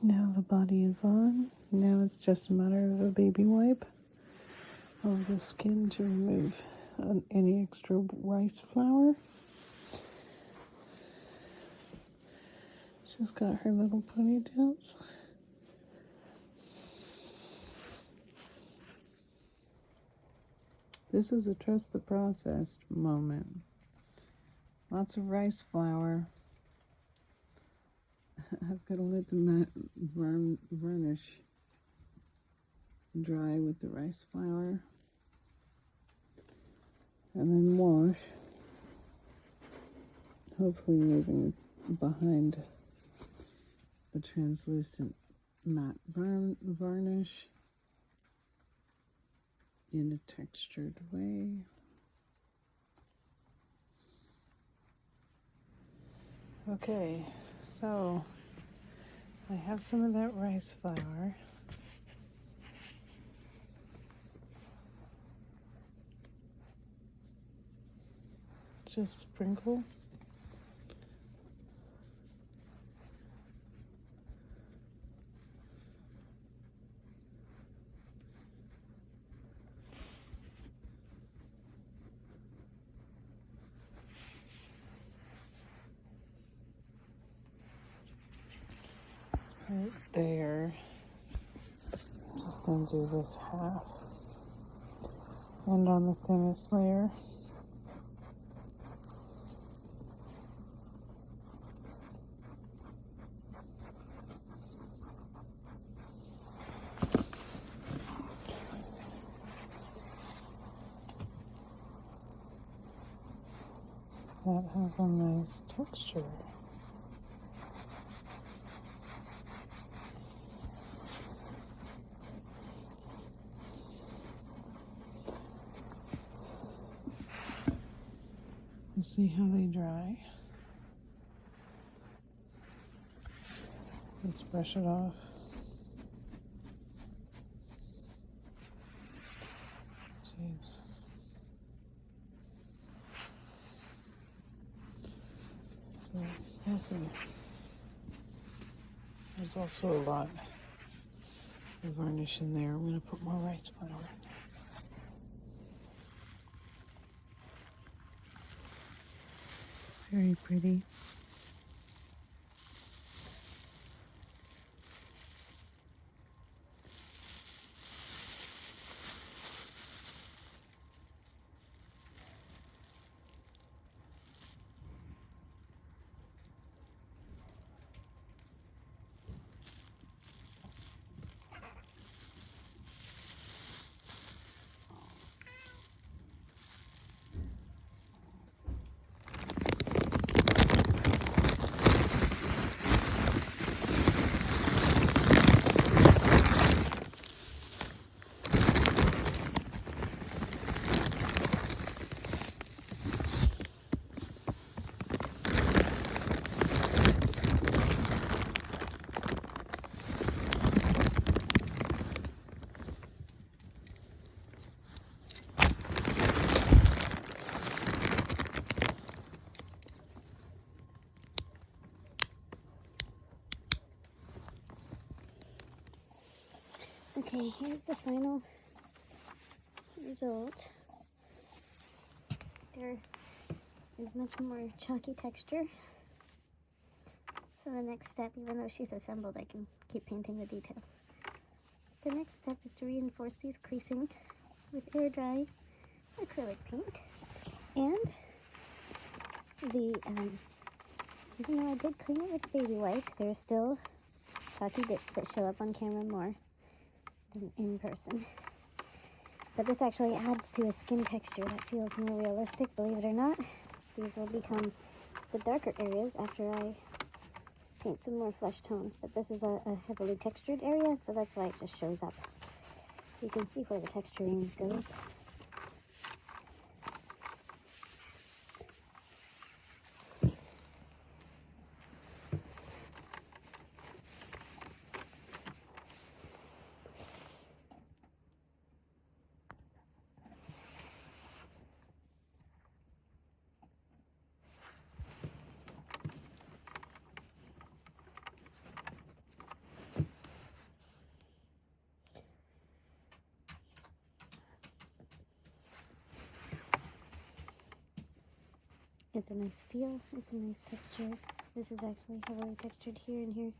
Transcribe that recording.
Now the body is on. Now it's just a matter of a baby wipe of the skin to remove any extra rice flour. She's got her little ponytails. This is a trust the process moment. Lots of rice flour. I've got to let the varnish dry with the rice flour and then wash, hopefully leaving behind the translucent matte varnish in a textured way. Okay, so I have some of that rice flour. Just sprinkle. Right there. Just going to do this half. And on the thinnest layer. That has a nice texture. Let's see how they dry. Let's brush it off. Jeez. So, we'll see. There's also a lot of varnish in there. I'm going to put more rice flour in there. Very pretty. Okay, here's the final result. There is much more chalky texture. So the next step, even though she's assembled, I can keep painting the details. The next step is to reinforce these creasing with air dry acrylic paint. And even though I did clean it with a baby wipe, there's still chalky bits that show up on camera more than in person. But this actually adds to a skin texture that feels more realistic, believe it or not. These will become the darker areas after I paint some more flesh tone. But this is a heavily textured area, so that's why it just shows up. You can see where the texturing goes. It's a nice feel. It's a nice texture. This is actually heavily textured here and here.